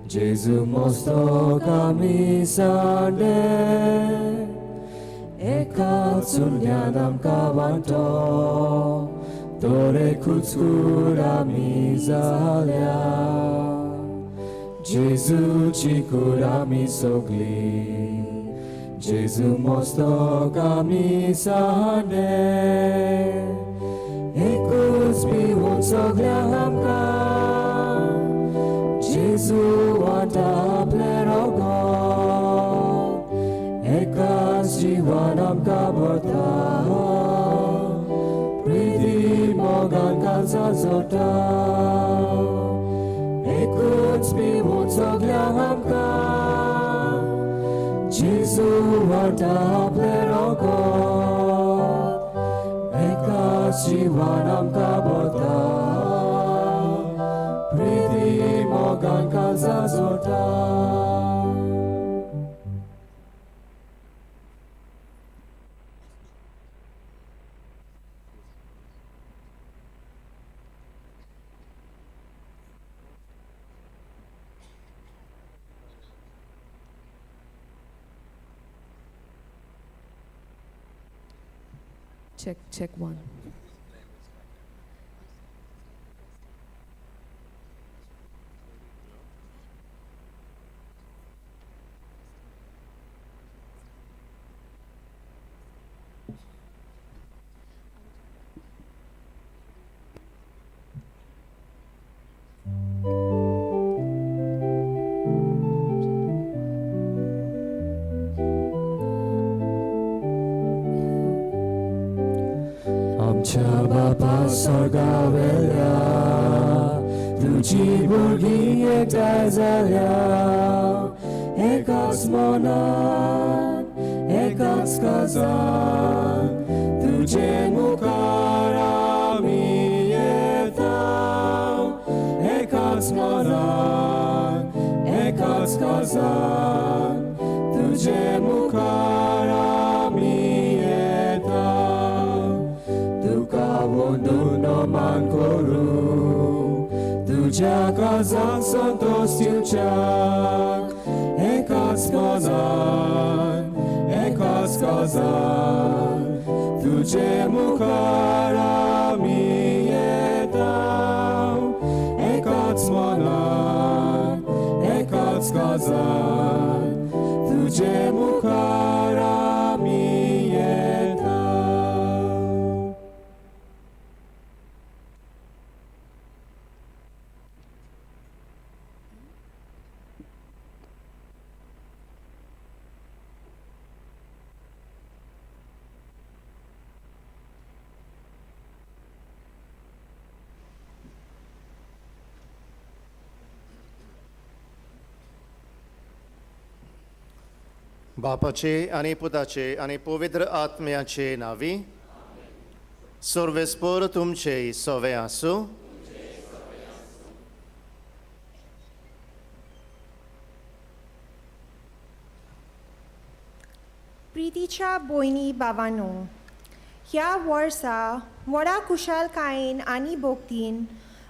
Jesu mosto kami sande ekat sunyanam kawanto Tore kutskura mizalia Jesu chikura misogli Jesu mosto kami sande Ekus bihun soglam ka Jesu wanta plerogo Ekas jiwanam kabota Pridi mogan kansa zota Ekuts bihun soglam ka Jesu wanta plerogo Ekas jiwanam kabota Pridi mogan kansa zota Check one. Bapa sorga velia Tuji burgi ektazalia Ekas monan, ekas kazan Tuje mukarami etau Ekas monan, ekas kazan Tuje mukarami etau Duno man koru Tuja kazan santos tiuchak Ekas kazan Tuje mukarami etau Ekas monan, ekas kazan Tuje mukarami etau बापाचे आणि पुताचे आणि पवित्र आत्म्याचे नावी सर्वेस्पर तुमचे सवे आसू प्रितीच्या भयणी भावांनो ह्या वर्सा व्हडा कुशलकायेन आनी भोक्तीन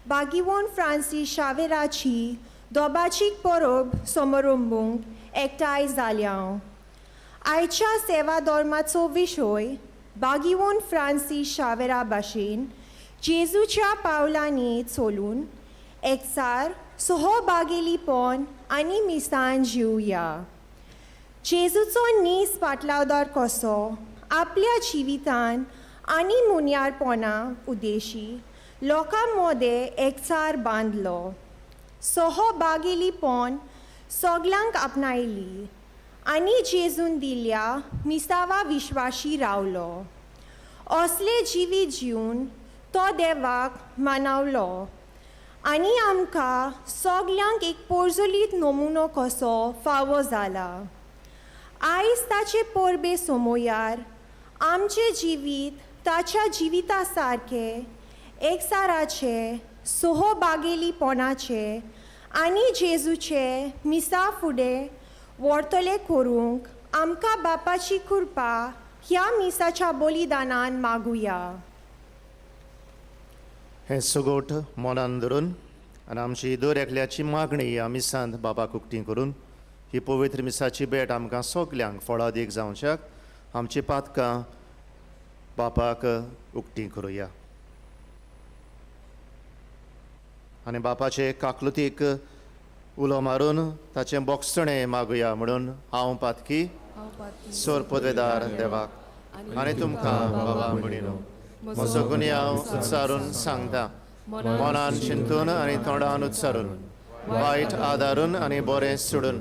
बागीवोन फ्रांसीस शावेराची दोबाचीक परब समारंभूंक एकठांय जाल्या आयच्या सेवा धर्माचो विशय बागीवोन फ्रांसीस शावेरा भाशेन जेजूच्या पावलांनी चलून एकचार सहभागिलीपण आनी मिसाण जिवया जेजूचो नीस पाटलावदार कसो आपल्या जिवितान आनी मुन्यारपणा उद्देशी लोकां मदें एकचार बांदलो सहभागिलीपण सगळ्यांक आपणायली आनी जेजून दिल्ल्या मिसावा विश्वासी रावलो असले जिवीत जिवन तो देवाक मानावलो आनी आमकां सगळ्यांक एक पोरजोलीत नमुनो कसो फावो जाला आयज ताचे परबे समोयार आमचे जिवीत ताच्या जिविता सारके एकसाराचे सहभागिलीपणाचे आनी जेजूचे मिसा फुडें वर्तले करूंक आमकां बापाची कृपा ह्या मिसाच्या बलिदानान मागुया हे सुगोट मनान धरून आनी आमची दर एकल्याची मागणी ह्या मिसांत बाबाक उक्ती करून ही पवित्र मिसाची भेट आमकां सगल्यांक फळादीक जावच्याक आमची पातकां बापाक उक्ती करुया. आनी बापाचे काकलुतीक उलो मारून ताचें बोगसणें मागुया म्हणून हांव पातकी सोर पदवेदार देवाक आनी तुमकां बाबा म्हणिनो म्हजो गुन्य हांव उच्चारून सांगता, मनान चिंतून आनी तोंडान उच्चारून, वायट आदारून आनी बरें सोडून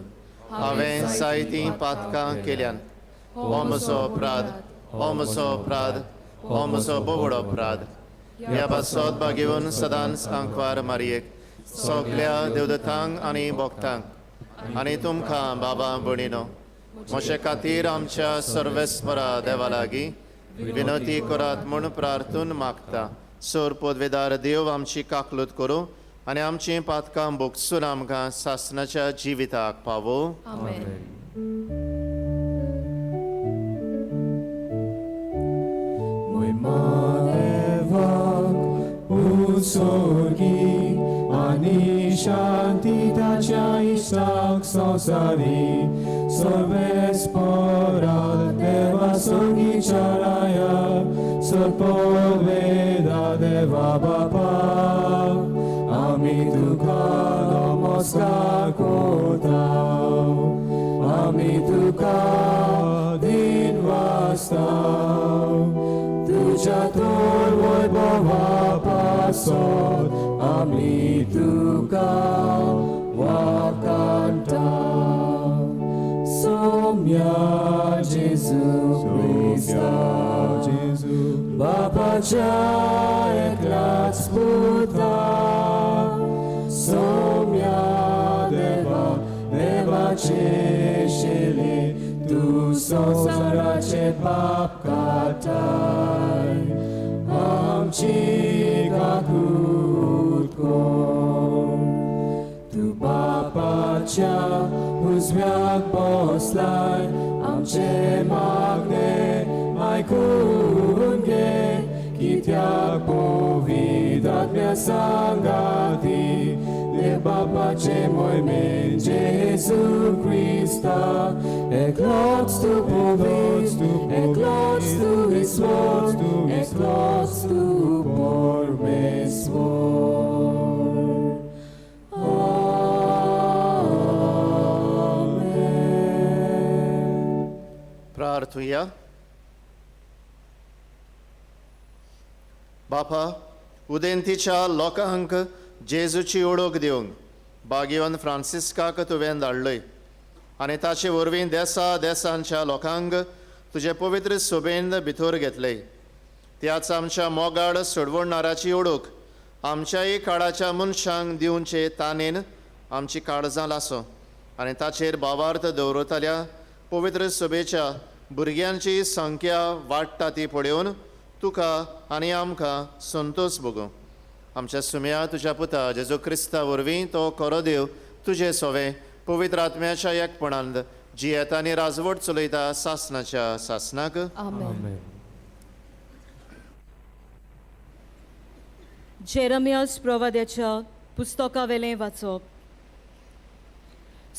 हांवें जायतीं पातकां केल्यान. हो म्हजो अपराध, हो म्हजो अपराध, हो म्हजो बोबडो अपराध. ह्या पासत घेवन सदांच आंकवार मारयेक सगल्या देवदतांक आनी भक्तांक आनी तुमकां बाबा भणिनो म्हजे खातीर आमच्या सर्वेस्परा देवा लागीं विनंती करात म्हूण प्रार्थून मागता. सोर पदवेदार देव आमची काकलूत करूं आनी आमची पातकां भोगसून आमकां सासणाच्या जिविताक पावो. Utsorgi ani shanti tacia ishtak sausari sorves pora deva sorgi charaya sorpoveda deva baba ami tuka namaskar kotao ami tuka din vastao tuja tor vojbova pasod ami tuka wakanta somya Jesu Christa Baba cha eklat sputa somya deva deva cheshele tu sosarache pap katai amchi kakutko tu bapacia uzmiak poslaj amche magne majkunge kitjak povidat mia sangati de bapace moj men Jesu Krista eklots tu povit eklots tu isvot eklots tu por me svor. Amen. प्रार्थुया. बापा, उदेंतीच्या लोकांक जेजूची ओळख दिवंक भाग्यवान फ्रांसिस्काक तुवें धाडलय आनी ताचे वरवीं देशांच्या लोकांक तुजे पवित्र सोबेन भितर घेतले. त्याच आमच्या मोगाड सोडवणाराची ओळख आमच्याय काळाच्या मनशांक दिवचे तानेन आमची काळजां लासो आनी ताचेर भावार्थ दवरतल्या पवित्र सभेच्या भुरग्यांची संख्या वाडटा ती पळोवन तुका आनी आमकां संतोश भोगूं. आमच्या सुम्या तुज्या पुता जेजू क्रिस्ता वरवीं तो खरो देव तुजे सोवे पवित्र आत्म्याच्या एकपणांत जियेता आनी राजवट चलयता सासणाच्या सासनाक. आमेन. जेरमियास प्रवाद्याच्या पुस्तकावेलें वाचप.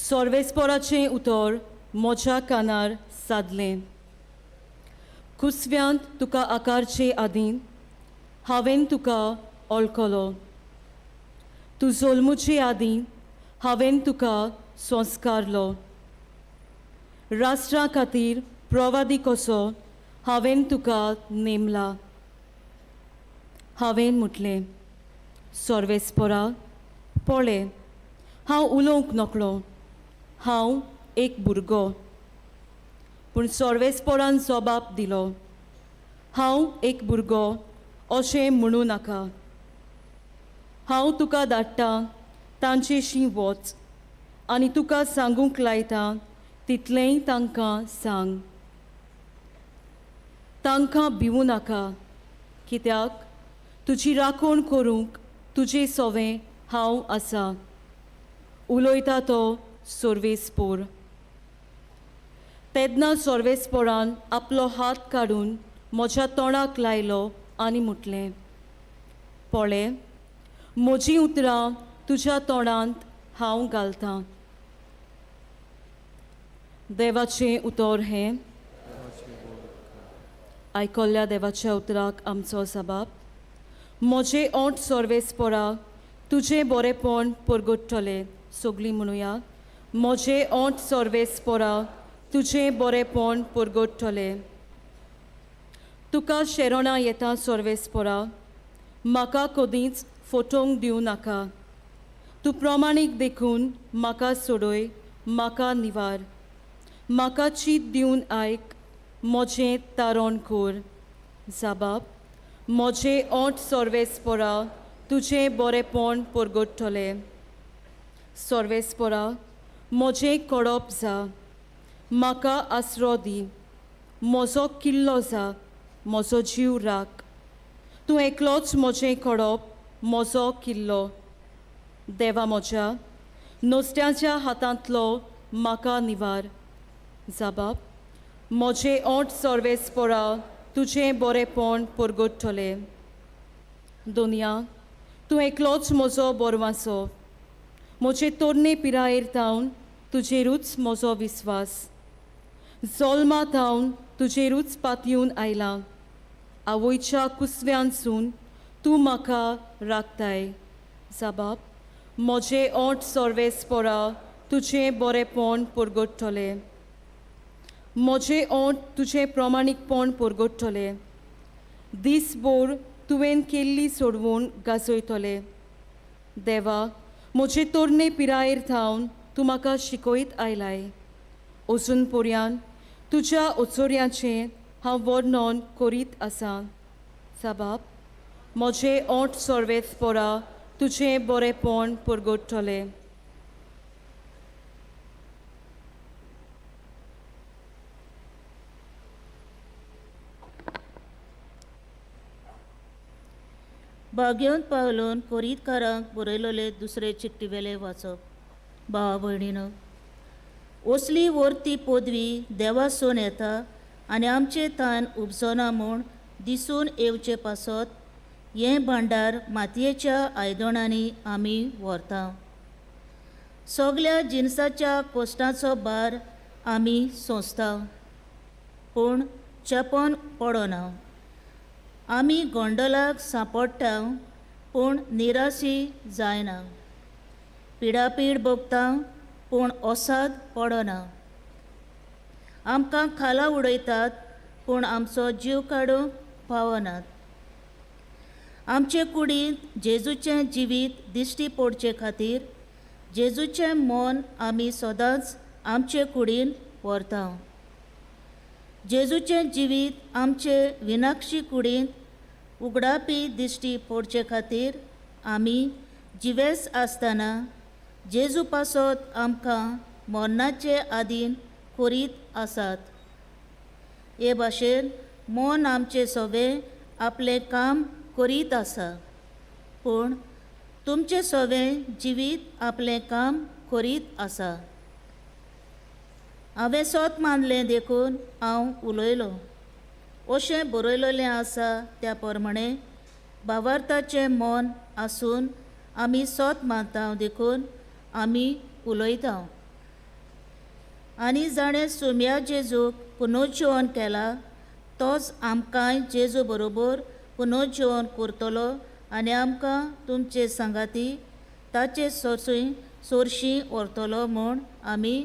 सर्वेस्पराचें उतर म्हज्या कानार सादलें. कुसव्यांत तुका आकारचे आदीं हांवें तुका ओळखलो. तूं जल्मुचे आदीं हांवें तुका संस्कारलो. राष्ट्रा खातीर प्रवादी कसो हांवें तुका नेमला. हांवें म्हटलें, सर्वेस्परा पळय, हांव उलोवंक नकळो, हांव एक भुरगो. पूण सर्वेस्परान जबाब दिलो, हांव एक भुरगो अशें म्हणूं नाका. हांव तुका धाडटां तांचेशी वच आनी तुका सांगूंक लायता तितलेंय तांकां सांग. तांकां भिवूं नाका, कित्याक तुजी राखण करूंक तुजे सोवें हांव आसा. उलयता तो सर्वेस्पोर. तेन्ना सर्वेस्पोरान आपलो हात काडून म्हज्या तोंडाक लायलो आनी म्हटलें, पळय, म्हजीं उतरां तुज्या तोंडांत हांव घालतां. देवाचें उतर हें. आयकल्ल्या देवाच्या उतराक आमचो जबाब. म्हजे ओंठ सर्वेस्परा तुजें बरेपण परगडटलें. सगळीं म्हणुया. म्हजे ओंठ सर्वेस्परा तुजें बरेपण परगडटलें. तुका शेरोणां येता सर्वेस्परा, म्हाका कदींच फटोवंक दिवं नाका. तूं प्रमाणीक देखून म्हाका सोडय, म्हाका निवार. म्हाका चीत दिवन आयक, म्हजें तारण कर. जबाब. म्हजे ओंठ सर्वेस्परा तुजें बरेपण परगडटलें. सर्वेस्परा म्हजें कडप जा, म्हाका आसरो दी. म्हजो किल्लो जा, म्हजो जीव राख. तूं एकलोच म्हजें कडप, म्हजो किल्लो. देवा म्हज्या, नुस्त्याच्या हातांतलो म्हाका निवार. जबाब. म्हजे ओंठ सर्वेस्परा तुजें बरेपण परगडटलें. दोनया, तूं एकलोच म्हजो बोरवांचो. म्हजे तोरणे पिरायेर तावन तुजेरूच म्हजो विस्वास. जल्मा तावन तुजेरूच पातयेवन आयलां. आवयच्या कुसव्यांसून तूं म्हाका राखताय. जबाब. म्हजे ओंठ सर्वेस्परा तुजें बरेपण परगडटलें. म्हजे ओंठ तुजें प्रमाणीकपण परगडटलें. दीसभर तुवें केल्ली सोडवून गाजयतलें. देवा, म्हजे तोरणे पिरायेर थावन तूं म्हाका शिकयत आयलाय. अजून पर्यान तुज्या ओचोऱ्याचें हांव वर्णन करीत आसां. जबाब. म्हजे ओंठ सर्वेस्परा तुजें बरेपण परगडटलें. बागेवन पावलून कोरीतकारांक बरयलोले दुसरे चिठ्ठीवेले वाचप. भावा भयणीनो, असली वर्ती पदवी देवासून येता आनी आमचे तान उपजना म्हूण दिसून येवचे पासत हें भांडार मातयेच्या आयदनांनी आमी व्हरता. सगळ्या जिनसाच्या कोश्टांचो भार आमी सोंसता, पूण चेपन पडना. आमी गोंडलाक सांपडटा, पूण निराशी जायना. पिडापीड भोगता, पूण ओसाद पडना. आमकां खाला उडयतात, पूण आमचो जीव काडूंक पावनात. आमचे कुडींत जेजूचें जिवीत दिश्टी पडचे खातीर जेजूचें मन आमी सदांच आमचे कुडींत व्हरता. जेजूचें जिवीत आमचे विनाक्षी कुडींत उगडापी दिश्टी पडचे खातीर आमी जिवेस आसतना जेजू पासत आमकां मरणाचे आदीन करीत आसात. हे भाशेन मन आमचे सगळे आपलें काम करीत आसा, पूण तुमचें सगळें जिवीत आपलें काम करीत आसा. हांवें सोत मानलें देखून हांव उलयलों. अशें बरयलोलें आसा त्या प्रमाणें भावार्थाचें मन आसून आमी सोत मानता देखून आमी उलयता. आनी जाणें सुम्या जेजूक पुनर्जीवन केला, तोच आमकांय जेजू बरोबर पुनर्जीवन करतलो आनी आमकां तुमचे सांगाती ताचे सोरशीं व्हरतलो म्हूण आमी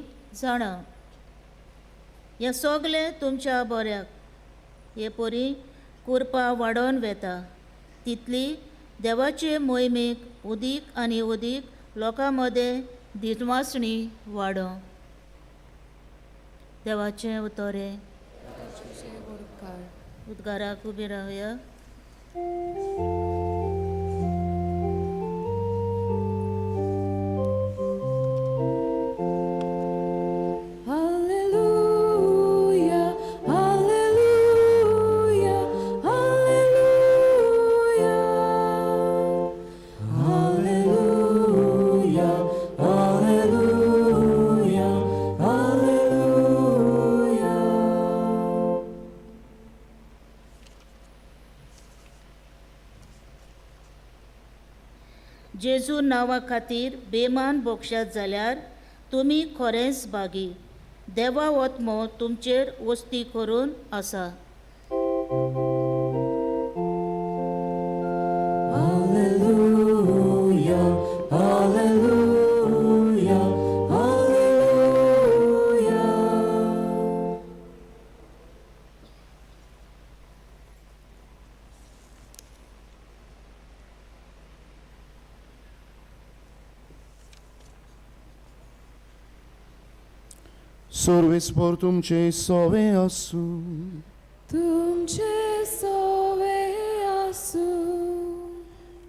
जाणा. हें सगलें तुमच्या बऱ्याक. हे परी कृपा वाडोवन वेता, तितली देवाचे मोहिमेक उदीक आनी उदीक लोकां मदें दिसवासणी वाडो. देवाचें उतोरें. उद्गाराक उबी रावया. जेजू नांवा खातीर बेमान बोक्षात जाल्यार तुमी खरेंच भागी. देवा वत्मो तुमचेर वस्ती करून आसा. Hallelujah, hallelujah, hallelujah. Sorvespor tuमचे सोवे आसूं. तुमचे सोवे आसूं.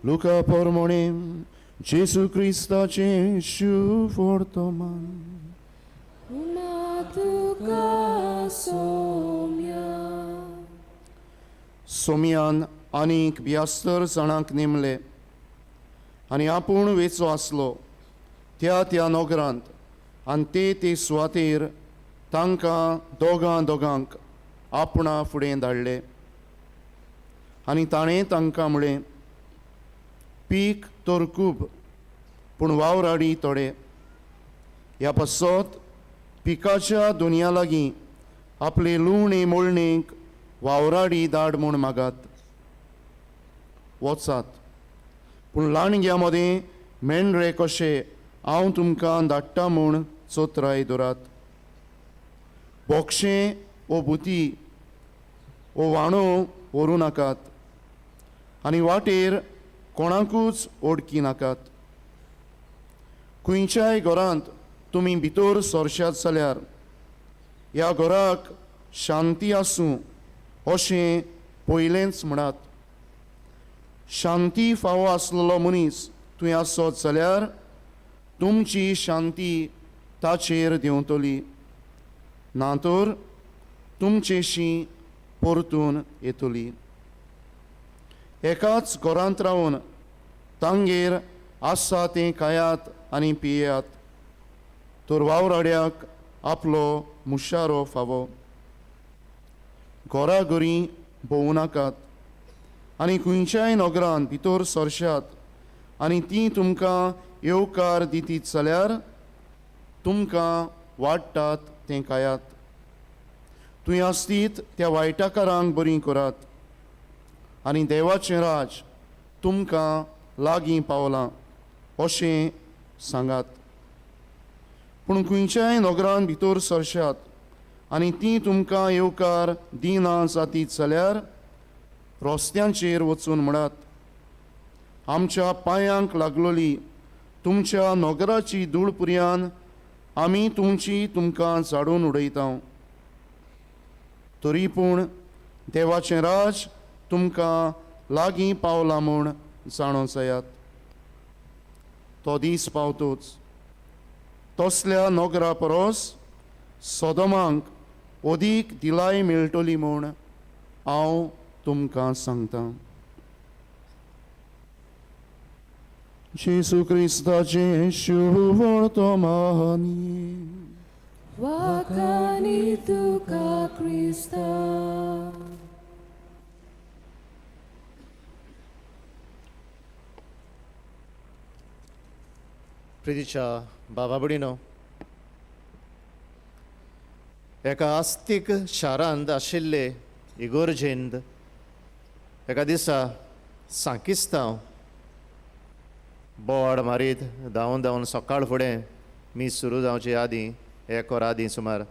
Luca pormonem Jesu Christaचे शुभ वर्तमान. तुका सोम्या. सोमियान आनीक 72 जाणांक नेमले आनी आपूण वेचो आसलो त्या नोगरांत आनी ते सुवातेर तांकां दोगांक आपणा फुडें धाडले. आनी ताणें तांकां म्हणलें, पीक तर खूब पूण वावराडी थोडे. ह्या पासत पिकाच्या दुनया लागीं आपले लुवणे मोळणेक वावराडी धाड म्हूण मागात. वचात पूण लाणग्या मदें मेंढरे कशे हांव तुमकां धाडटा म्हूण चोत्राय दवरात. बोक्षें वो बुती वो वांडो व्हरूं नाकात आनी वाटेर कोणाकूच ओडकी नाकात. खंयच्याय घरांत तुमी भितर सरशात जाल्यार ह्या घराक शांती आसूं अशें पयलेंच म्हणात. शांती फावो आसलेलो मनीस थंय आसत जाल्यार तुमची शांती ताचेर देंवतली, ना तर तुमचेशी परतून येतली. एकाच घरांत रावन तांगेर आसा तें खायात आनी पियेयात, तर वावराड्याक आपलो मुशारो फावो. घोराघरी भोवूं नाकात आनी खंयच्याय नोगरांत भितर सरशात आनी तीं तुमकां येवकार दितीत जाल्यार तुमकां वाडटात तें खायात. थंय आसतीत त्या वायटाकारांक बरीं करात आनी देवाचें राज तुमकां लागीं पावलां अशें सांगात. पूण खंयच्याय नोगरांत भितर सरशात आनी तीं तुमकां येवकार दिना जातीत जाल्यार रस्त्यांचेर वचून म्हणात, आमच्या पांयांक लागलोली तुमच्या नोगराची धूळ पुरयान आमी तुमकां झाडून उडयता. तरी पूण देवाचें राज तुमकां लागीं पावलां म्हूण जाणो जायात. तो दीस पावतोच तसल्या नोगरा परस सोदोमांक अदीक दिलाय मेळटली म्हूण हांव तुमकां सांगतां. जेजू क्रिस्ताचे शुभ वर्तमानी. वाखाणी तुका क्रिस्ता. प्रितीच्या बाबा भयणीनो, एका आस्तीक शारांत आशिल्ले इगोर्जेंत एका दिसा सांकिस्तांव बोवाड मारीत धांवन सकाळ फुडें मीस सुरू जावचे आदीं 1 वर आदीं सुमार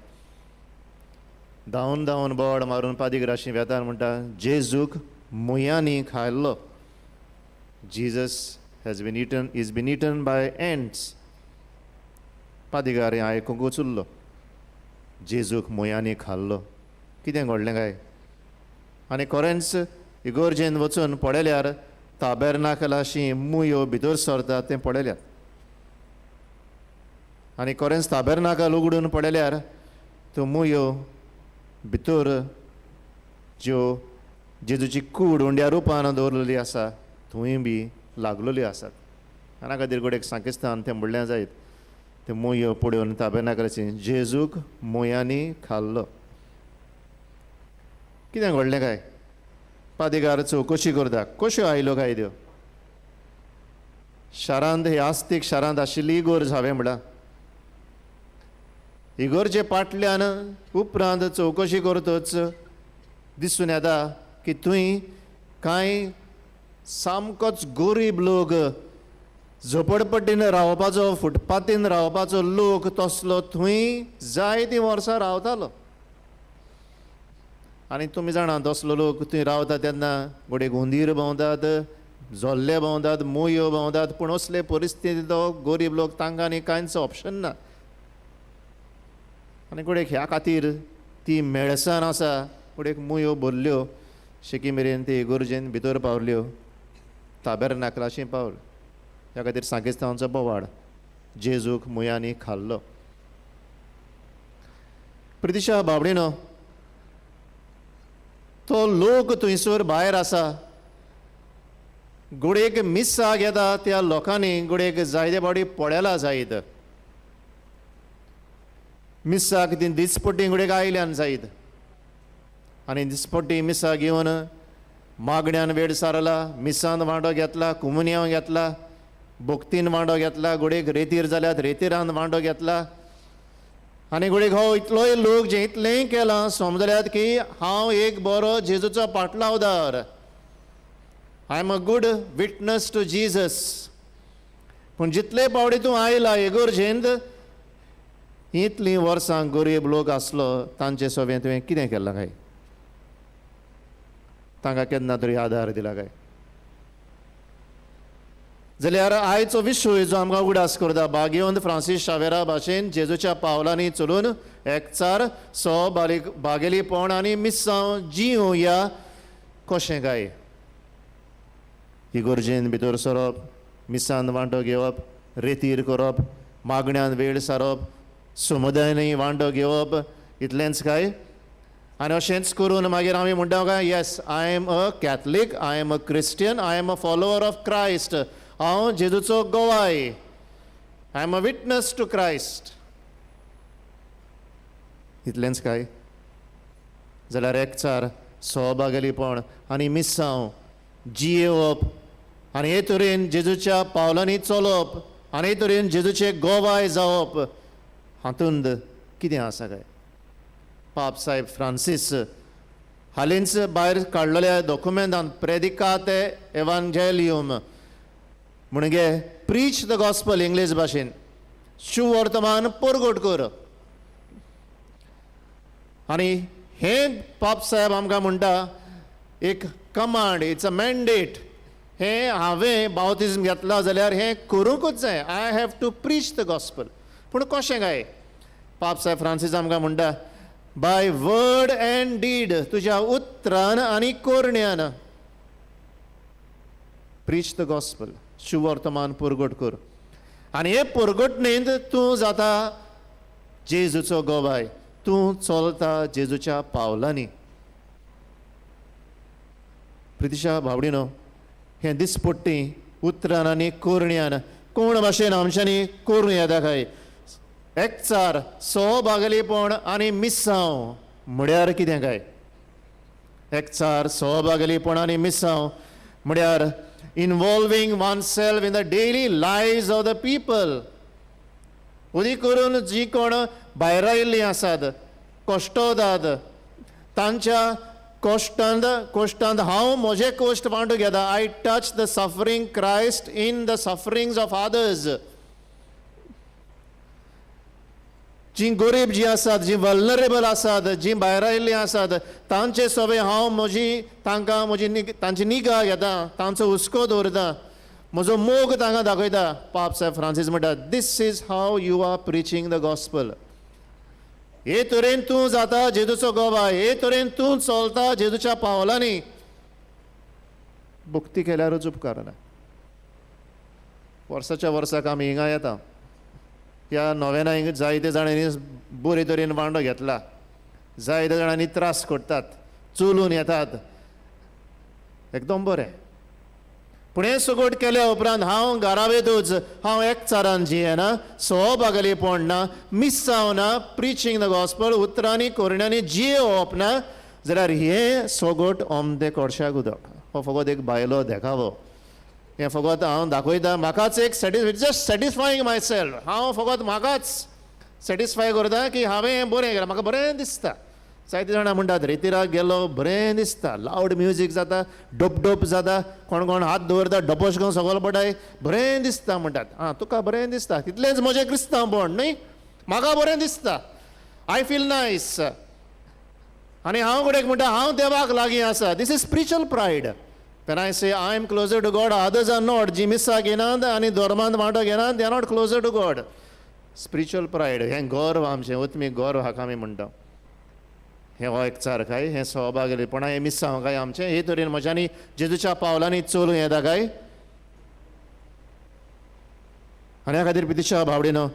धांवन बोवाड मारून पादिग्राशी वेतान म्हणटा, जेजूक मुयांनी खायल्लो. Jesus is been eaten by ants. पादिगार हें आयकूंक उचुल्लो, जेजूक मुयांनी खाल्लो. कितें घडलें काय? आनी खरेंच इगोर्जेन वचून पळयल्यार ताबेर्नाकलाशी मुयो भितर सरतात तें पळयल्यात. आनी खरेंच ताबेर्नाकल उगडून पळयल्यार त्यो मुयो भितर ज्यो जेजूची कूड उंड्या रुपान दवरलेली आसा थंय बी लागलेल्यो आसात. आना खातीर गोडेक सांकिस्तान तें म्हणलें जायत, त्यो मुयो पळोवन ताबेर्नाकलाची जेजूक मुयांनी खाल्लो. कितें घडलें काय? पादिगार चवकशी करता, कश्यो आयल्यो काय त्यो? शारांत हे आस्तीक शारांत आशिल्ली इगोर्ज हांवें म्हणला. इगोर्जे पाटल्यान उपरांत चवकशी करतच दिसून येता की थंय कांय सामकोच गरीब लोक, झोपडपट्टीन रावपाचो, फुटपाथीन रावपाचो लोक तसलो थंय जायतीं वर्सां रावतालो. आनी तुमी जाणा तसलो लोक थंय रावता तेन्ना घोडे हुंदीर भोंवतात, झोल्ले भोंवतात, मोयो भोंवतात. पूण असले परिस्थितींत तो गरीब लोक तांकां आनी कांयच ऑप्शन ना. आनी घोडेक ह्या खातीर ती मेळसाण आसा, घोडेक मोयो भरल्यो, शेकी मेरेन ती इगोर्जेन भितर पावल्यो, ताबेरनाकलाशी पावल. ह्या खातीर सांकेस्तांवांचो बोवाळ जेजूक मुयांनी खाल्लो. प्रितिशा बाबडीनो, तो लोक थंयसर भायर आसा. घोडेक मिस्साक येता त्या लोकांनी घोडेक जायते फावटी पळयला जायत. मिस्साक ती दिसपट्टी घोडेक आयल्यान जायत. आनी दिसपट्टी मिस्सा घेवन मागण्यान वेळ सारला, मिस्सान वांटो घेतला, कुमुन्यांव घेतला, भोक्तीन वांटो घेतला, घोडेक रेतीर जाल्यात रेतीरान वांटो घेतला. आनी घोडेक हो इतलोय लोक जे इतलेंय केलां समजल्यात की हांव एक बरो जेजूचो पाटलावदार. I am a good witness to Jesus. पूण जितले फावटी तूं आयला इगोर्जेंत, इतलीं वर्सां गरीब लोक आसलो तांचे सोबें तुवें कितें केलां काय? तांकां केन्ना तरी आदार दिला काय? जाल्यार आयचो विशय जो आमकां उगडास करता, भाग्यवंत फ्रांसीस शावेरा भाशेन जेजूच्या पावलांनी चलून एकचार भागेलीपण आनी मिस्सांव जियोया कशें काय? इगोर्जेन भितर सरप, मिस्सान वांटो घेवप, रेतीर करप, मागण्यान वेळ सारप, समुदायांनी वांटो घेवप, इतलेंच काय? आनी अशेंच करून मागीर आमी म्हणटा काय, yes, I am a Catholic, I am a Christian, I am a follower of Christ. हांव जेजूचो गोवाय. I am a witness to Christ. इतलेंच काय? जाल्यार एकचार सहभागलीपण आनी मिस्सांव जियेवप आनी हे तरेन जेजूच्या पावलांनी चलप आनी हे तरेन जेजूचे गोवाय जावप, हातूंत कितें आसा काय? पाप साहेब फ्रांसीस हालींच भायर काडलेल्या डॉक्युमेंटांत प्रेदिकाते एवांजेलियम म्हणजे प्रीच द गॉस्पल इंग्लीश भाशेन, शुवर्तमान परगट कर. आनी हे पाप साहेब आमकां म्हणटा एक कमांड, इट्स अ मॅन्डेट. हे हांवें बावतिजम घेतला जाल्यार हें करूंकूच जाय. I have to preach the gospel. पूण कशें काय? पाप साहेब फ्रांसीस आमकां म्हणटा, बाय वर्ड एंड डीड, तुज्या उतरान आनी कोरण्यान प्रीच द गॉस्पल, शुवर्तमान परगट कर. आनी हे परगटणेंत तूं जाता जेजूचो गोवाय, तूं चलता जेजूच्या पावलांनी. प्रितिशा भावडीनो, हें दिसपट्टी उतरान आनी कोरण्यान कोण भाशेन आमच्यांनी करूं येता काय? एकचार सहभागलीपण आनी मिस्सांव म्हळ्यार कितें काय? एकचार सहभागलीपण आनी मिस्सांव म्हळ्यार involving oneself in the daily lives of the people. उदी करून जीं कोण भायर आयिल्लीं आसात, कश्टोतात, तांच्या कोश्टांत हांव म्हजे कोश्ट वांटो घेता. I touch the suffering Christ in the sufferings of others. जीं गरीब जीं आसात, जीं वल्नरेबल आसात, जीं भायर आयिल्लीं आसात, तांचे सोबे हांव तांची निगा घेता, तांचो हुस्को दवरता, म्हजो मोग तांकां दाखयता. पाप साहेब फ्रांसीस म्हणटा, this is how you are preaching the gospel. हे तरेन तूं जाता जेजूचो गोवाय, हे तरेन तूं चलता जेजूच्या पावलांनी. भक्ती केल्यारूच उपकार ना. वर्साच्या वर्साक आमी हिंगा येता. ह्या नोवेना हिंगा जायते जाणांनी बरे तरेन वांटो घेतला, जायते जाणांनी त्रास करतात, चलून येतात, एकदम बरें. पूण हें सगळें केल्या उपरांत हांव घरा वेतूच हांव एकचारान जियेना, सहभागलीपण ना, मिस्सांव ना, प्रिचींग द गॉस्पल, उतरांनी कोरण्यांनी जियेवप ना, जाल्यार हें सगळें ओमदें कोडशाक उदक. हो फकत एक भायलो देखावो. हें फकत हांव दाखयता म्हाकाच एक जस्ट सॅटिस्फायींग माय सेल्फ. हांव फकत म्हाकाच सॅटिस्फाय करता की हांवें हें बरें केलां, म्हाका बरें दिसता. जायते जाणां म्हणटात रितीराक गेलो बरें दिसता, लावड म्युजीक जाता, डोप जाता, कोण कोण हात दवरता डपोश घेवन सकयल पडाय, बरें दिसता म्हणटात. तुका बरें दिसता, तितलेंच म्हजें क्रिस्तांवपण न्ही. म्हाका बरें दिसता, आय फील नायस. आनी हांव कडेन म्हणटा हांव देवाक लागीं आसा. This is spiritual pride. When I say I am closer to God, others are not. जी मिस्सा घेनात आनी धर्मांत वांटो घेनात, they are not closer to God. Spiritual pride, हें गौरव आमचें, उत्मीक गौरव हाका आमी म्हणटा. हें हो एकचार काय, हें सहभागीपणां, हें मिस्सांव काय आमचें. हे तरेन म्हज्यानी जेजूच्या पावलांनी चलूं येता काय. आनी ह्या खातीर पितिच्या भावडीनो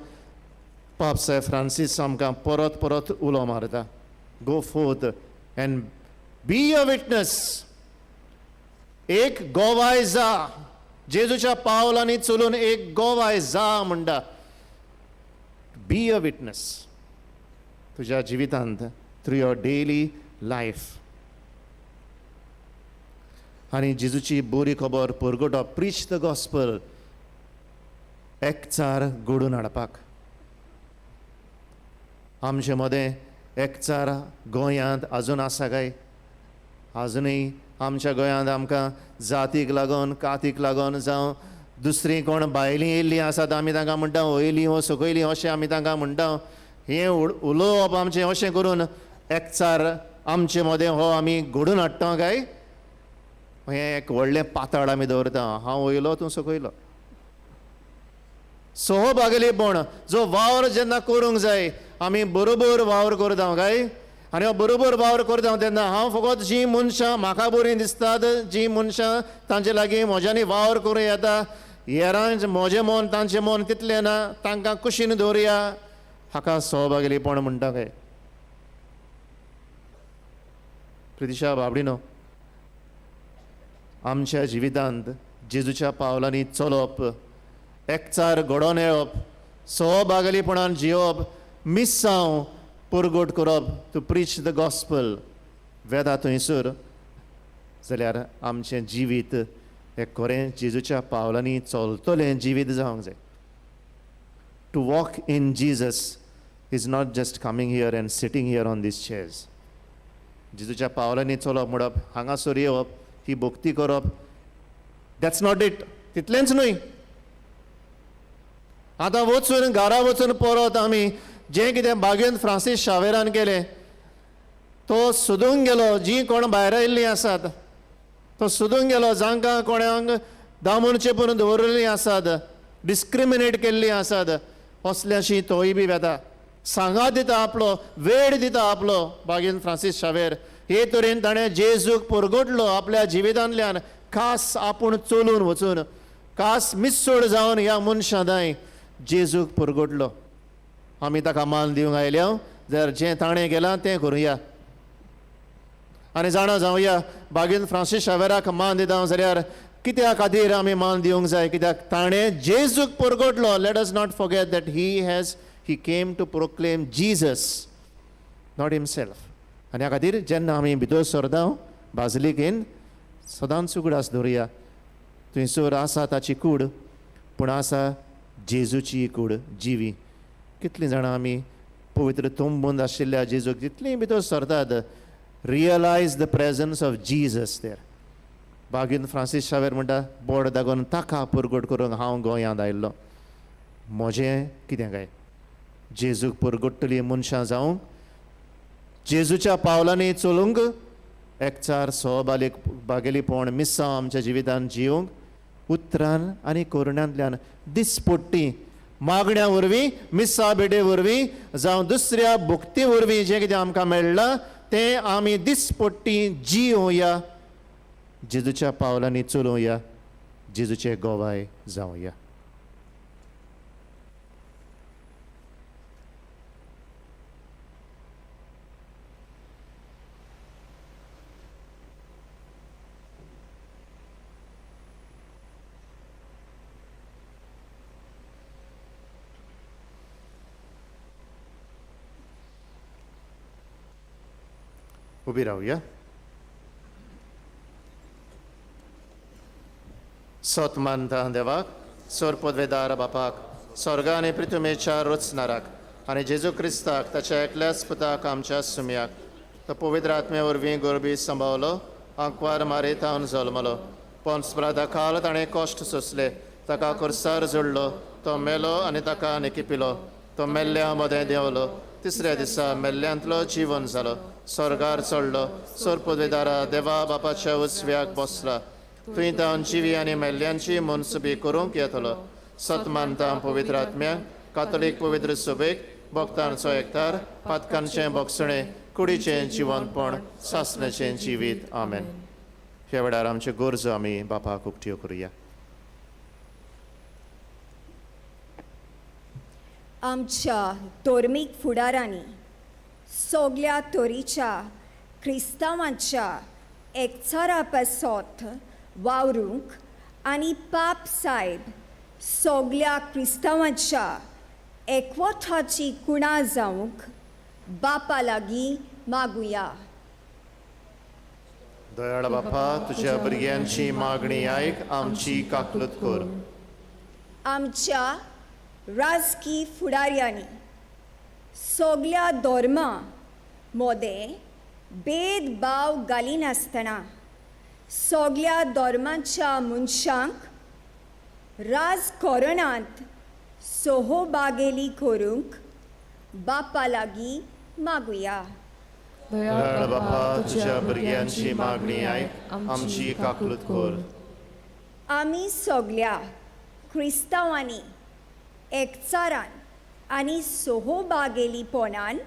पाप सेंट फ्रांसीस आमकां परत परत उलो मारता. Go forth and be a witness. एक गोवाय जा. जेजूच्या पावलांनी चलून एक गोवाय जा म्हणटा. बी अ विटनेस तुज्या जिवितांत, थ्रू युअर डेली लायफ. आनी जेजूची बरी खबर परगटप, प्रीच द गॉस्पल, एकचार घडोवन हाडपाक. आमचे मदें एकचार गोंयांत आजून आसा काय? आजुनूय आमच्या गोंयांत आमकां जातीक लागून, कातीक लागून जावं दुसरीं कोण भायलीं येयल्लीं आसात, आमी तांकां म्हणटा वयलीं वो सकयलीं अशें आमी तांकां म्हणटा. हें उलोवप आमचें अशें करून एकचार आमचे मदें हो आमी घडोवन हाडटा काय? हें एक व्हडलें पातळ आमी दवरता. हांव वयलो तूं सकयलो. सहभागीपण जो वावर जेन्ना करूंक जाय, आमी बरोबर वावर करता काय. आनी हांव बरोबर वावर करता तेन्ना हांव फकत जीं मनशां म्हाका बरीं दिसतात, जीं मनशां तांचे लागीं म्हज्यानी वावर करूं येता, हेरांच म्हजें मन तांचें मन तितलें ना, तांकां कुशीन दवरया, हाका सहभागीपण म्हणटा काय. प्रितिशा बाबडीनो, आमच्या जिवितांत जेजूच्या पावलांनी चलप, एकचार घडोवन येवप, सहभागीपणान जियोप, मिस्सांव परगट करप, टू प्रीच द गॉस्पल, वेदा थंयसर, जाल्यार आमचें जिवीत हें खरें जेजूच्या पावलांनी चलतलें जिवीत जावंक जाय. To walk in Jesus is not just coming here and sitting here on these chairs. जेजूच्या पावलांनी चलप म्हणप, हांगासर येवप, ही भक्ती करप, दॅट्स नॉट इट. तितलेंच न्हय. आतां वचून घरा वचून परत आमी जें कितें बागेंत फ्रांसीस शावेरान केलें, तो सोदूंक गेलो. जीं कोण भायर आयिल्लीं आसात तो सोदूंक गेलो. जांकां कोणाक दामून चेपून दवरिल्लीं आसात, डिस्क्रिमिनेट केल्लीं आसात, असल्याशी तोय बी वेता. सांगात दिता आपलो, वेळ दिता आपलो बागेंत फ्रांसीस शावेर. हे तरेन ताणें जेजूक परगटलो आपल्या जिवितांतल्यान. खास आपूण चलून वचून, खास मिस्सोड जावन ह्या मनशां दाय जेजूक परगटलो. आमी ताका मान दिवंक आयल्या, जाल्यार जें ताणें केलां तें करुया. आनी जाणा जावया, बागेंत फ्रांसीस शावेराक मान दिता जाल्यार कित्या खातीर आमी मान दिवंक जाय? कित्याक ताणें जेजूक परगटलो. Let us not forget that he came to proclaim Jesus, not himself. आनी ह्या खातीर जेन्ना आमी भितर सरता बाजिलिकेन, सदांच उगडास दवरया. थंयसर आसा ताची कूड, पूण आसा जेजूची कूड जिवी. कितलीं जाणां आमी पवित्र तोंबून आशिल्ल्या जेजूक जितलीं भितर सरतात, realise the presence of Jesus there. बागेंत फ्रांसीस शावेर म्हणटा, बोड दागोन ताका परगट करूंक हांव गोंयांत आयिल्लो. म्हजें कितें काय? जेजूक परगटली मनशां जावंक, जेजूच्या पावलांनी चलूंक, एकचार सहभागीपण मिस्सांव आमच्या जिवितांत जिवंक, उतरान आनी करुण्यांतल्यान दिसपट्टी मागण्या वरवीं, मिस्सा भेटे वरवीं जावं दुसऱ्या भक्ती वरवीं जें कितें आमकां मेळ्ळां तें आमी दिसपट्टी जियोया. जेजूच्या पावलांनी चलोवया, जेजूचे गोवाय जावया. उबी रावया. सोत मानता देवाक सोर पदवेदार बापाक स्वर्गा आनी पृथ्वीच्या रचणाराक आनी जेजू क्रिस्ताक ताच्या एकल्याच पुताक आमच्या सुमयाक तो पवित्र आत्मे वरवीं गोरबी सांबावलो आंकवार मारे तावन जल्मलो पोंसप्रादा काल ताणें कश्ट सोंसले ताका खुर्सार जोडलो तो मेलो आनी ताका निकिपिलो तो मेल्ल्या मदें देंवलो तिसऱ्या दिसा मेल्ल्यांतलो जीवन जालो स्वर्गार चडलो सोर पदवेदारा देवा बापाच्या उजव्याक बसला थंय तावन जिवी आनी मेल्ल्यांची मनसुबी करूंक येतलो सत मानता पवित्र आत्म्याक कातोलीक पवित्र सभेक भक्तांचो एकठार पातकांचें भोगसणें कुडीचें जिवनपण सासणेचें जिवीत आमेन. ह्या वेळार आमच्यो गरजो आमी बापाक उक्त्यो करुया. आमच्या धर्मीक फुडारांनी सगळ्या तरेच्या क्रिस्तांवांच्या एकचारा पासत वावरूंक आनी पाप साहेब सगळ्या क्रिस्तांवांच्या एकवटाची कुणा जावंक बापा लागीं मागुया. दयाळ बापा तुज्या भुरग्यांची मागणी आयक आमची काकलूत कर. आमच्या राजकी फुडाऱ्यांनी सगळ्या धर्मां मदें भेदभाव घालिनासतना सगळ्या धर्मांच्या मनशांक राजकारणांत सहभागी करूंक बापा लागीं मागुया. दयाळ बापा तुज्या भुरग्यांची मागणी आयक आमची काकलूत कर. आमी सगळ्या क्रिस्तांवांनी एकचारान आनी सहभागीपणान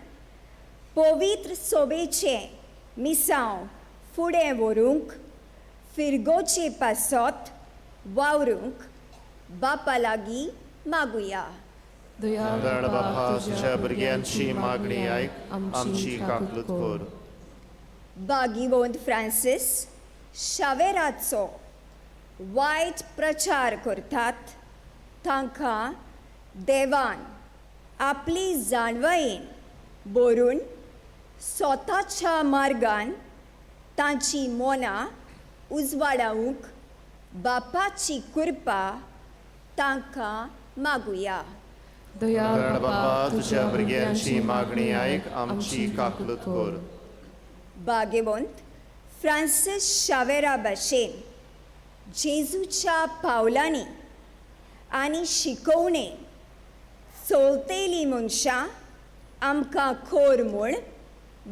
पवित्र सभेचें मिसांव फुडें व्हरूंक फिरगोचे पासत वावरूंक बापा लागीं मागुया. दयाळ बापा तुज्या भुरग्यांची मागणी आयक आमची काकलूत कर. भागिवंत फ्रांसीस शावेराचो वायट प्रचार करतात तांकां देवान आपली जाणवायेन बरोवन स्वताच्या मार्गान तांची मनां उजवाडावंक बापाची कृपा तांकां मागुया. दयाळ बापा तुज्या भुरग्यांची मागणी आयक आमची काकलूत कर. भाग्यवंत फ्रांसीस शावेरा भाशेन जेजूच्या पावलांनी आनी शिकवणे चलतेली मनशां आमकां खोर म्हूण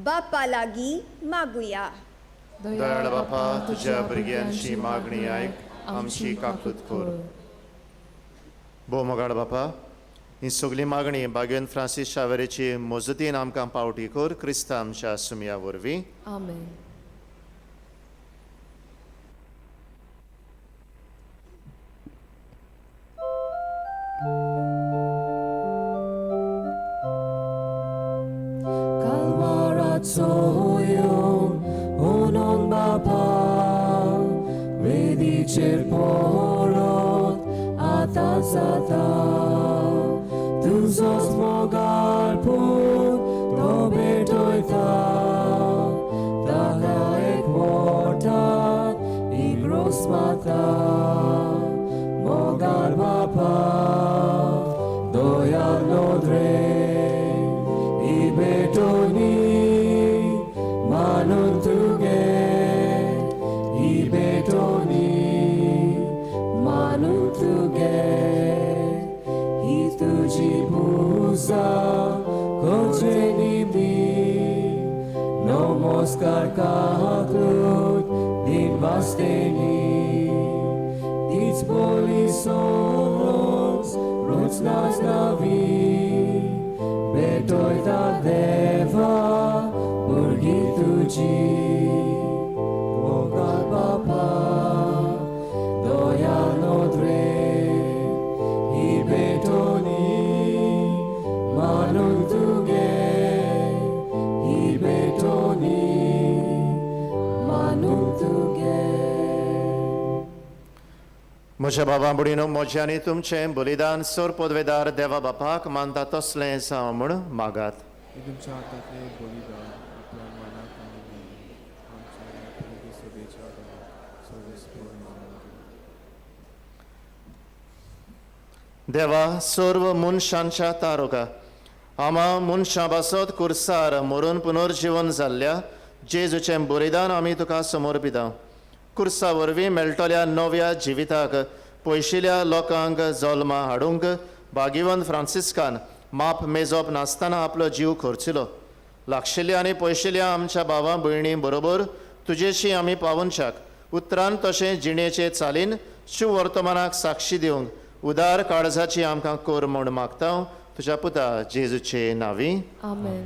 बापा लागीं मागुया. दयाळ बापा तुज्या भुरग्यांची मागणी आयक आमची काकलूत कर. मोगाळ बापा ही सगळी मागणी भाग्यवंत फ्रांसीस शावेरेची मजतीन आमकां पावटी कर क्रिस्ता आमच्या सुमया वरवीं आमेन. Soyom onon bapa vedicer porot atasata tuzos mogal pun dobetoita taka ekmorta igros mata mogal bapa doyal nodre ibetoni Manuntuge ibetoni manuntuge ituji buza kojenimi no moskar kahaklut din vasteni its polisoros rutsnas navi betoita deva Urgi tuji, Bogal Bapa, Doyal Nodre, Ibetoni, Manuntuge, Ibetoni, Manuntuge. म्हज्या बाबा बुडीनो म्हज्यानी तुमचें बलिदान सोर पदवेदार देवा बापाक मानता तसलें जावं म्हूण मागात. तुमच्या हातांतलें बलिदान आपल्या मनाक आनी आमच्या सभेच्या सदस्य देवा सर्व मनशांच्या तारोका आमा मनशां बसत कुर्सार मरून पुनर्जीवन जाल्ल्या जेजूचें बलिदान आमी तुका समर्पिता. कुर्सा वरवीं मेळटल्या नव्या जिविताक पयशिल्ल्या लोकांक जल्मा हाडूंक भागिवंत फ्रांसिस्कान माप मेजप नासतना आपलो जीव खर्चिलो. लागशिल्ल्या आनी पयशिल्ल्या आमच्या भावां भयणी बरोबर तुजेशी आमी पावनशाक उतरान तशें जिणेचे चालीन शुभ वर्तमानाक साक्षी दिवंक उदार काळजाची आमकां कोर म्हूण मागता तुज्या पुता जेजूचे नांवी. आमेन.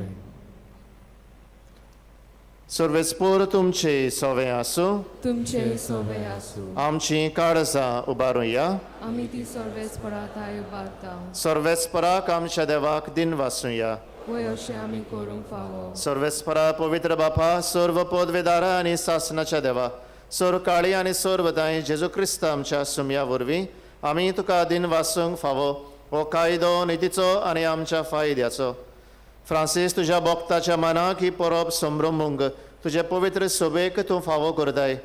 सर्वेस्पोर तुमचे सोवे आसूं. तुमचे सोवे आसूं. आमची काळजां उबारुया. आमी ती सर्वेस्पराताय उबारता. सर्वेस्पराक आमच्या देवाक दिन वासुया. वय अशें आमी करूंक फावो. सर्वेस्परा पवित्र बापा सर्व पदवेदारा आनी सासनाच्या देवा सर काळी आनी सर्वदाय जेजू क्रिस्त आमच्या सुमया वरवीं आमी तुका दिन वासूंक फावो हो कायदो नितीचो आनी आमच्या फायद्याचो. फ्रांसीस तुज्या भक्ताच्या मनाक ही परब संभ्रमूंक तुजे पवित्र सभेक तूं फावो करताय.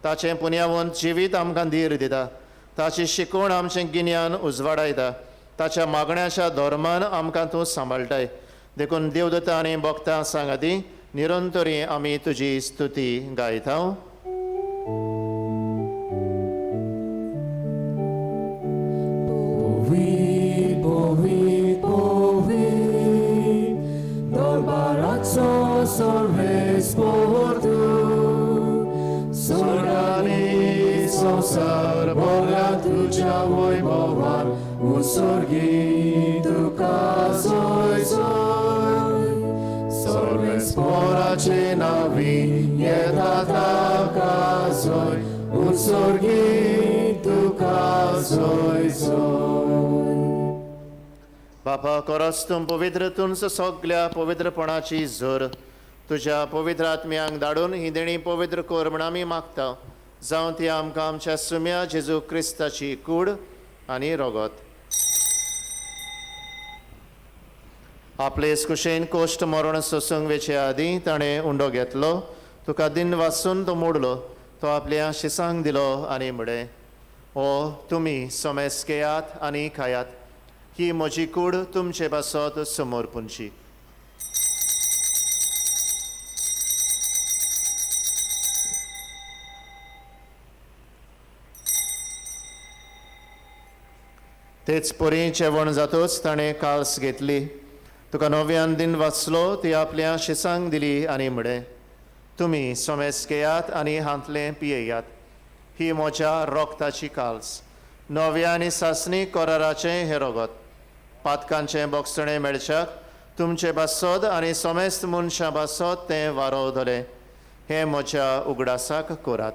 ताचें पुण्यवंत जिवीत आमकां धीर दिता. ताची शिकवण आमचें गिन्यान उजवाडायता. ताच्या मागण्याच्या धर्मान आमकां तूं सांबाळटाय. देखून देवदत्ता आनी भक्तां सांगाती निरंतरी आमी तुजी स्तुती गायता. Povit, povit, povit, darbaraco सर्वेस्पोर तूं. Sorgani संसार Boga तुझ्या वैभवान उत्सर्गी तुका सोय सोय. सर्वेस्पोराचे नावी येता ताका सोय उत्सर्गी तुका सोय सोय. बापा खरोच तूं पवित्र तुमच सगळ्या पवित्रपणाची झर तुज्या पवित्र आत्म्यांक धाडून ही देणी पवित्र कर म्हण आमी मागता. जावं ती आमकां आमच्या सुम्या जेजू क्रिस्ताची कूड आनी रगत. आपलेच कुशेन कोश्ट मरण सोसूंक वेचे आदीं ताणें उंडो घेतलो. तुका दिन वाचून तो मोडलो. तो आपल्या शिसांक दिलो आनी म्हळें ओ तुमी सोमेस्केयात आनी खायात. ही म्हजी कूड तुमचे पासत समर्पूंची. तेच परी जेवण जातूच ताणें काल्स घेतली. तुका नव्यान दिन वाचलो ती आपल्या शिसांक दिली आनी म्हळें तुमी सोमेस्केयात आनी हांतलें पियेयात. ही म्हज्या रोगताची काल्स नव्या आनी सासणी कराराचें हें रगत. पातकांचें बोगसणें मेळच्याक तुमचे बासोद आनी सोमेस्त मनशां बासोद तें वारोवतलें. हें म्हज्या उगडासाक करात.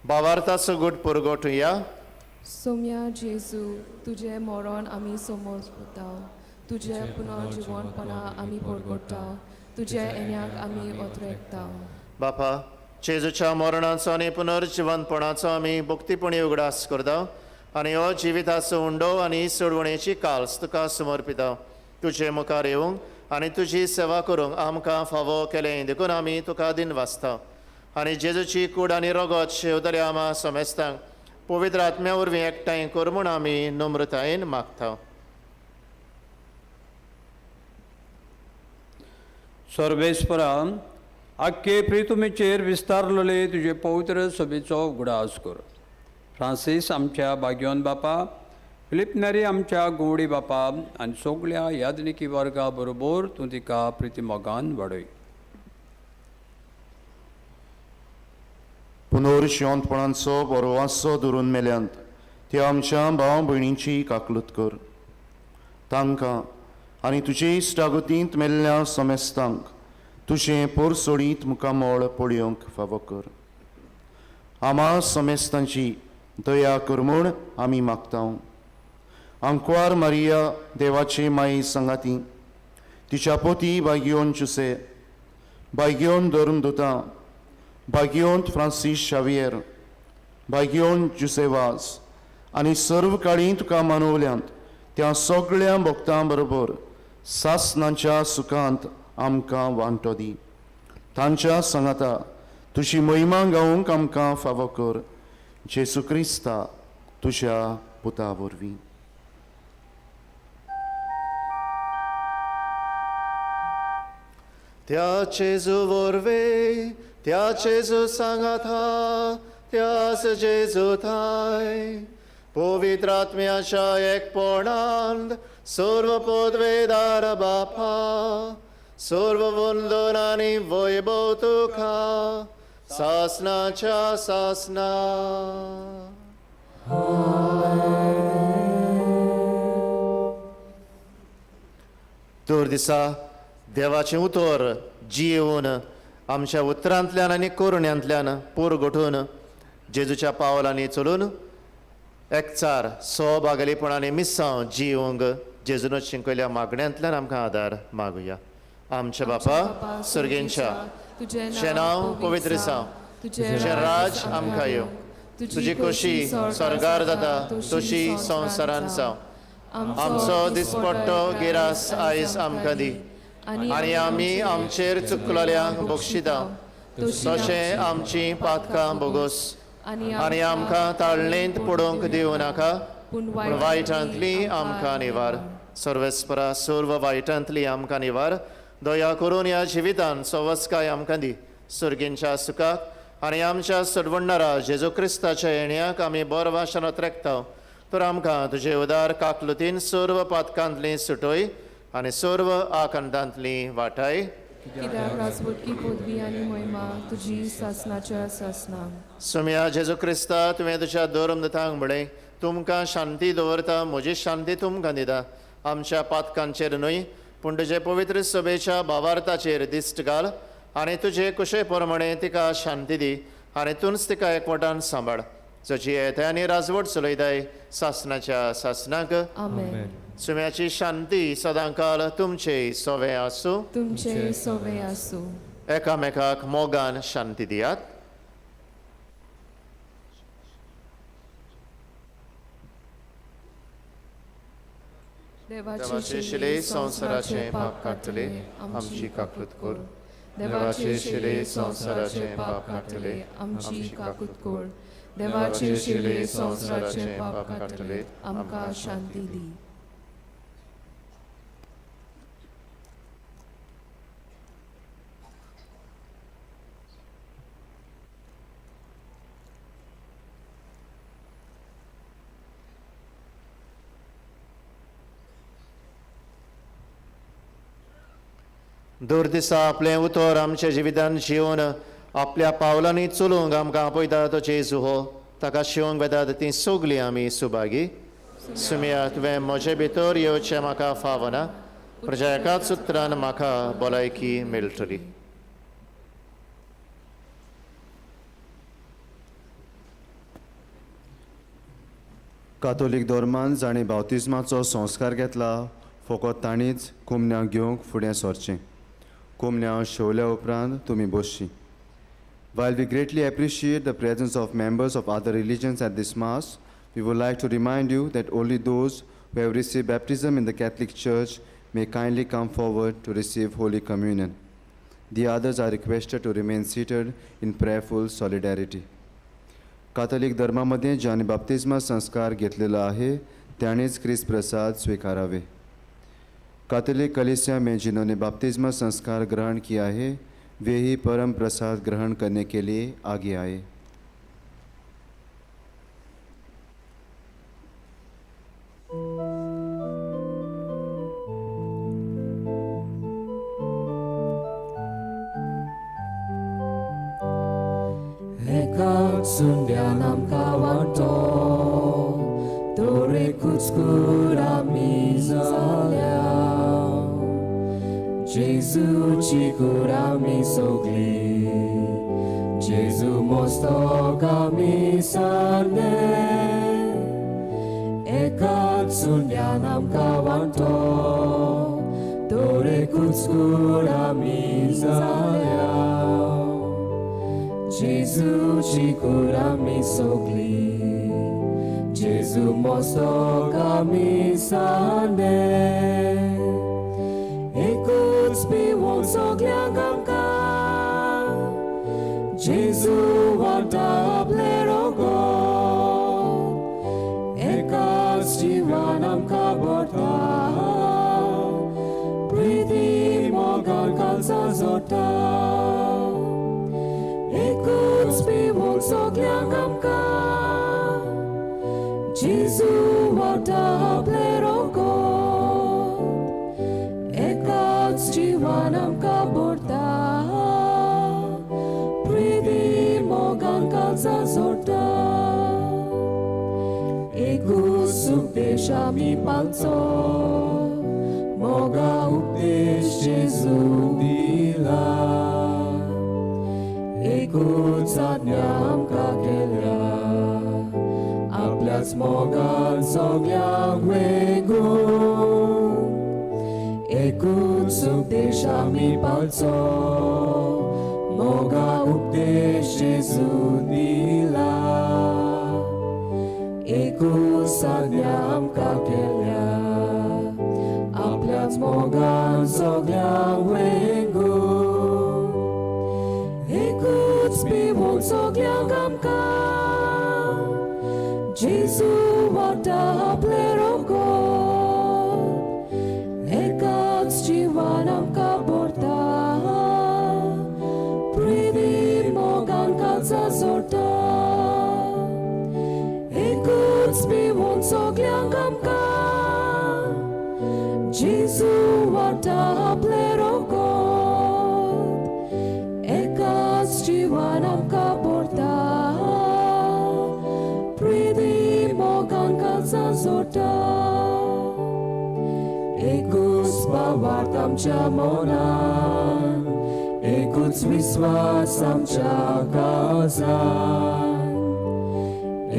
भावार्थाचो गुट पुरगोटुया. सोम्या जेजू तुझे मरण आमी समजता. तुझे पुनर्जीवनपणा आमी परगटा. तुझे येण्याक आमी ओतरेकता. बापा जेजूच्या मरणाचो आनी पुनर्जीवनपणाचो आमी भक्तीपणी उगडास करता आनी हो जिविताचो उंडो आनी सोडवणेची काल्स तुका समर्पिता. तुजे मुखार येवंक आनी तुजी सेवा करूंक आमकां फावो केलें देखून आमी तुका दिन वाचता. आनी जेजूची कूड आनी रगत शेवतल्या आमा सोमेस्तांक पवित्र आत्म्या वरवीं एकठांय कर म्हूण आमी नम्रतायेन मागता. सर्वेस्परा आख्खे प्रितुमेचेर विस्तारलेले तुजे पवित्र सभेचो उगडास कर. फ्रांसीस आमच्या भाग्यवान बापा, फिलिप नॅरी आमच्या गोवडी बापा आनी सगळ्या यादनिकी वर्गा बरोबर तूं तिका प्रितीमोगान वाडय. पुनर्जीवनपणाचो बरो वासो धरून मेल्यांत त्या आमच्या भाव भयणींची काकलूत कर. तांकां आनी तुजे इश्टागतींत मेल्ल्या सोमेस्तांक तुजें पोरसोडीत मुखामोळ पळयोवंक फावो कर. आमा सोमेस्तांची दया कर म्हूण आमी मागता. आंकवार मारिया देवाचे माई संगाती, तिच्या पोती भाग्योन जुसे, भाग्योन धर्मदूतां, भाग्योंत फ्रांसीस शावियर, भाग्योन जुसेवास आनी सर्व काळी तुका मानवल्यांत त्या सगळ्या भक्तां बरोबर सासनाच्या सुखांत आमकां वांटो दी. तांच्या सांगाता तुजी महिमा गावूंक आमकां फावो कर. जेसू क्रिस्ता तुज्या पुता वरवीं. त्या जेजू वरवीं, त्या जेजू सांगाता, त्याच जेजू थाय, पवित्र आत्म्याच्या एकपणांत सर्व पदवेदार बापा, सर्व वंदन आनी वैभव तुका सासनाच्या सासना. दर दिसा देवाचें उतर जियेवन आमच्या उतरांतल्यान आनी करुण्यांतल्यान पुरगटून जेजूच्या पावलांनी चलून एकचार सहभागलीपणांनी मिसांव जियोंक जेजून शिकयल्या मागण्यांतल्यान आमकां आदार मागुया. आमच्या बापा सर्गेंच्या तुजें नांव पवित्र जावं, तुजें राज आमकां येवं, तुजी खोशी स्वर्गार जाता तशी संवसारांत जावं. आमचो दिसपट्टो गिरास आयज आमकां दी आनी आमी आमचेर चुकलोल्यांक बक्षिता तशें आमची पातकां बोगोस आनी आमकां ताळणेंत पडोवंक दिवं नाका, पूण वायटांतली आमकां निवार. सर्वेस्परा सर्व वायटांतली आमकां निवार. दया करून ह्या जिवितांत सवस्काय आमकां दी. सर्गींच्या सुखाक आनी आमच्या सडवडणारा जेजू क्रिस्ताच्या येण्याक आमी बरो भाशेन ओतरेकता. तर आमकां तुजे उदार काकलुतीन सर्व पातकांतली सुटोय आनी सर्व आखंडांतली वाटाय. कित्याक राजवटकी पदवी आनी महिमा तुजी सासनाच्या सासना. सुम्या जेजू क्रिस्ता तुवें तुज्या धर्मदूतांक म्हळें, तुमकां शांती दवरता, म्हजी शांती तुमकां दिता. आमच्या पातकांचेर न्हय पूण तुजे पवित्र सभेच्या भावार्थाचेर दिश्ट घाल आनी तुजे कुशे प्रमाणे तिका शांती दी आनी तूंच तिका एकवटान सांबाळ. जची येताय आनी राजवट चलयताय सासनाच्या सासनाक. आमेन. सुम्याची शांती सदांकाल तुमचे सोवे आसूं. तुमचे सोवे आसूं. एकामेकाक मोगान शांती दियात. देवाचे शिले संसाराचे पाप काडटले, आमची काकूत कर. देवाचे शिले संसाराचे पाप काडटले, आमची काकूत कर. देवाचे शिले संसाराचे पाप काडटले, आमकां शांती दी. दर दिसा आपलें उतर आमच्या जिवितांत जिवन आपल्या पावलांनी चलूंक आमकां आपयता तो जेजू हो. ताका शिवंक वेतात ती सगलीं आमी सुभागी. सुम्या तुवें म्हजे भितर येवचें म्हाका फावना, म्हज्या एकाच उतरान म्हाका भलायकी मेळटली. कातोलीक धर्मान जाणें बावतिस्माचो संस्कार घेतला फकत तांणीच कुमन्यांक घेवंक फुडें सरचें. कुमन्यां शेवल्या उपरांत तुमी बसची. While we greatly appreciate the presence of members of other religions at this Mass, we would like to remind you that only those who have received baptism in the Catholic Church may kindly come forward to receive Holy Communion. The others are requested to remain seated in prayerful solidarity. Catholic धर्मामध्ये ज्याने बाप्तिस्मा संस्कार घेतलेला आहे त्यानेच ख्रिस्त प्रसाद स्वीकारावे. Catholic कलीसिया में जिन्होंने बपतिस्मा संस्कार ग्रहण किया है वे ही परम प्रसाद ग्रहण करने के लिए आगे आए. Sundian amka wanto Tore kutskura mizaliao Jesu chikura misogli Jesu mostoga misane Ekat sundian amka wanto Tore kutskura mizaliao Jesu chikura misogli Jesu mostoga misane Ekuts biwo पिवोंक सगळ्यांक आमकां जेजू वाटा आपले रोगोत एकाच जिवान आमकां भरता प्रिती मोगान कालचा जोडटा एकूच पिवोंक सगळ्यांक आमकां जेजू वाटा आपले रोगोत एकाच जिवान आमकां भरता प्रिती मोगान कालचा जोडटा एकूच उपदेश आमी पावचो मोगा उपदेश जेजू दिला एकूच आज्ञा आमकां केल्या आपल्याच मोगान सगळ्यांक वेगून एकूच उपदेश आमी पावचो मोगा उपदेश जेजू दिला एकूच आज्ञा आमकां केल्या आपल्याच मोगान सगळ्यांक वेगून एकूच पिवोंक सगळ्यांक आमकां जेजू वाटा आपले रोगोत एकाच जिवान आमकां भरता प्रिती मोगान कालचा जोडटा एकूच पिवोंक सगळ्यांक आमकां जेजू वाटा आपले रोगोत एकाच जिवान आमकां भरता प्रिती मोगान कालचा जोडटा एकूच भावार्थ आमच्या मोनान एकूच विस्वास आमच्या काळजान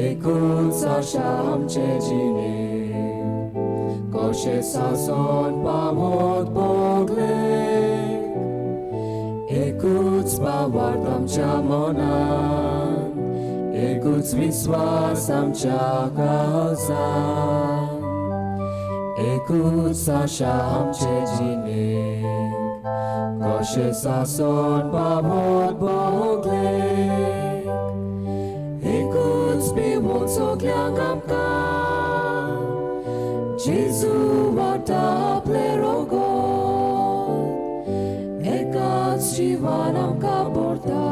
एकूच आशा आमचे जिणे कशें सासन पावत बोगले एकूच भावार्थ आमच्या मोनान एकूच विस्वास आमच्या काळजान एकूच आशा आमचे जिणे कशें सासन पावत बोगले एकूच पिवोंक सगळ्यांक आमकां जेजू वाटा आपले रोगोत एकाच जिवान आमकां भरता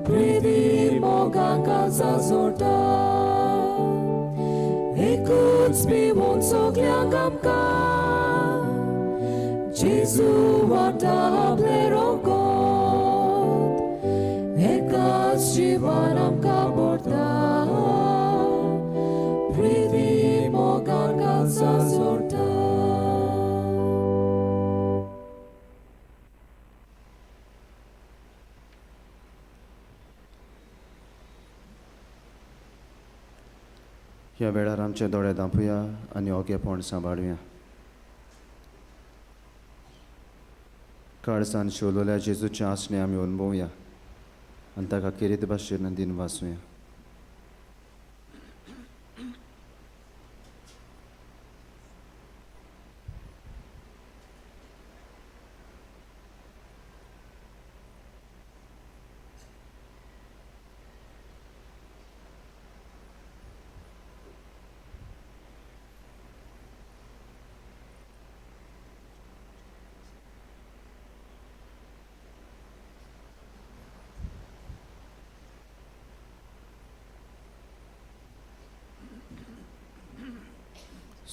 प्रिती मोगान कालचा जोडटा एकूच पिवोंक सगळ्यांक आमकां जेजू वाटा आपले रोगोत एकाच जिवान आमकां भरता प्रिती मोगान कालचा जोडटा ह्या वेळार आमचे दोळे धांपुया आनी ओगेपण सांबाळुया काळजान शिवलोल्या जेजूचे आसणे आमी अनुभवया आनी ताका किरीत भाशेन दिन वाचुया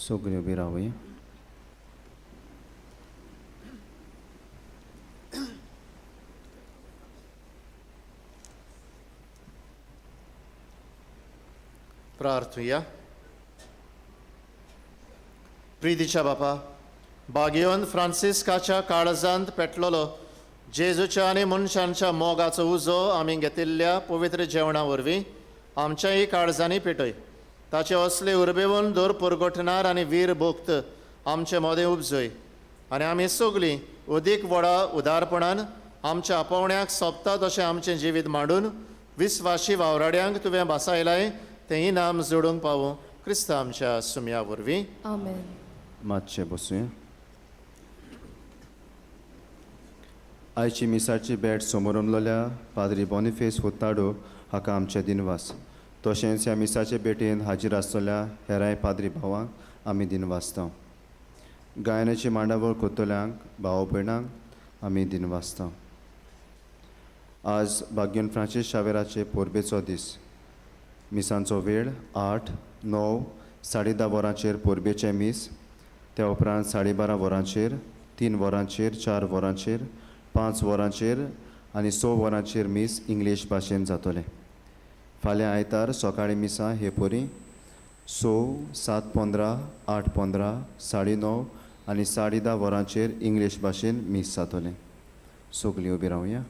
सगळीं उबी रावया प्रार्थुया प्रितीच्या बापा बागयोन फ्रांसिस्काच्या काळजांत पेटलोलो जेजूच्या आनी मनशांच्या मोगाचो उजो आमी घेतिल्ल्या पवित्र जेवणा वरवीं आमच्याय काळजांनी पेटय ताचे असले उर्बेवून दर पुरगोटणार आनी वीर भोक्त आमचे मोदें उपजय आनी आमी सगळीं अदीक व्हडा उदारपणान आमच्या आपोवण्याक सोबता तशें आमचें जिवीत मांडून विस्वाशी वावराड्यांक तुवें बासायलाय तें इनाम जोडूंक पावूं क्रिस्त आमच्या सुमया वरवीं आमेन. मातशें बसूया आयची मिसाची भेट समोर उरलेल्या पाद्री बॉनिफेस हुत्ताडो हाका आमचे दिनवास. तशेंच ह्या मिसाचे भेटेन हाजीर आसलेल्या हेरांय पाद्री भावांक आमी दिनवासता. गायनाची मांडावळ कोत्तल्यांक भाव भयणांक आमी दिनवासता. आज भाग्योन फ्रांसीस शावेराचे पोरबेचो दीस. मिसांचो वेळ 8, 9, 10:30 वरांचेर पोरबेचें मीस. त्या उपरांत 12:30 वरांचेर, 3 वरांचेर, 4 वरांचेर, 5 वरांचेर आनी 6 वरांचेर मीस इंग्लीश भाशेन जातले. फाल्यां आयतार सकाळीं मिसा हे पोरी 6, 7:15, 8:15, 9:30 आनी 10:30 वरांचेर इंग्लीश भाशेन मीस जातले. सगळीं उबी रावया.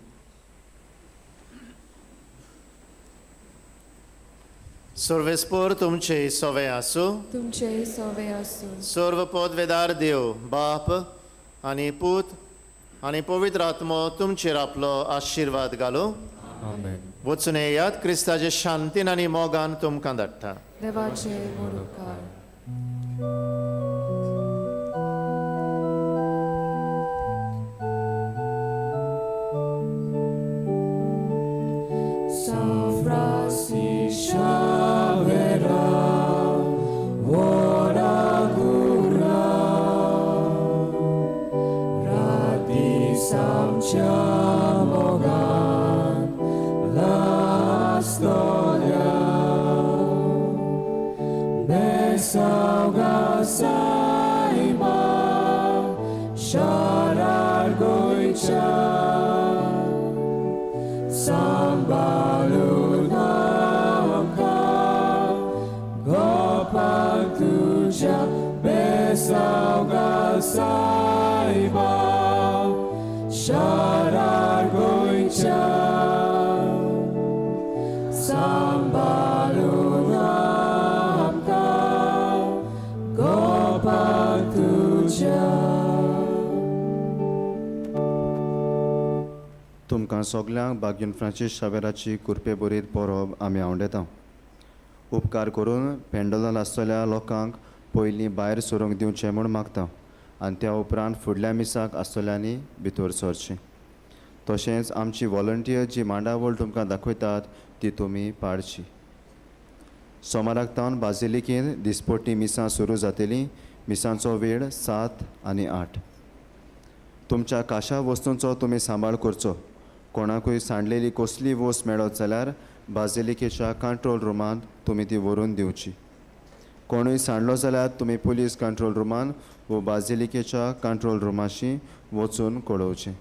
सर्वेस्पोर तुमचे सोवे आसूं. तुमचे सोवे आसूं. सर्व पदवेदार देव बाप आनी पूत आनी पवित्र आत्मो तुमचेर आपलो आशिर्वाद घालूं. वचून येयात, क्रिस्ताचे शांतीन आनी मोगान तुमकां धाडटा. देवाचे मोडूकार. St Francis Xavier, samcia mogan la storia besauga saiba sharar goicha sambalunamka gopan tuja besauga saiba sharar goicha sambalunamka gopan tuja. तुमकां सगल्यांक भाग्योन फ्रांसीस शावेराची कुरपे बरीत परब आमी आवडयता. उपकार करून पेंडोलान आसतल्या लोकांक पयलीं भायर सरूंक दिवचें म्हूण मागता आनी त्या उपरांत फुडल्या मिसाक आसतल्यांनी भितर सरचें. तशेंच आमची वॉलंटियर जी मांडावळ तुमकां दाखयतात ती तुमी पाळची. सोमाराक तावन बाजिलिकेन दिसपट्टी मिसां सुरू जातलीं. मिसांचो वेळ 7 आनी 8. तुमच्या काशा वस्तूंचो तुमी सांबाळ करचो. कोणाकूय सांडलेली कसली वस्त मेळत जाल्यार बाजिलिकेच्या कंट्रोल रुमांत तुमी ती व्हरून दिवची. कोणूय सांडलो जाल्यार तुमी पुलीस कंट्रोल रुमान वो बाजिलिकेच्या कंट्रोल रुमाशी वचून कळोवचें.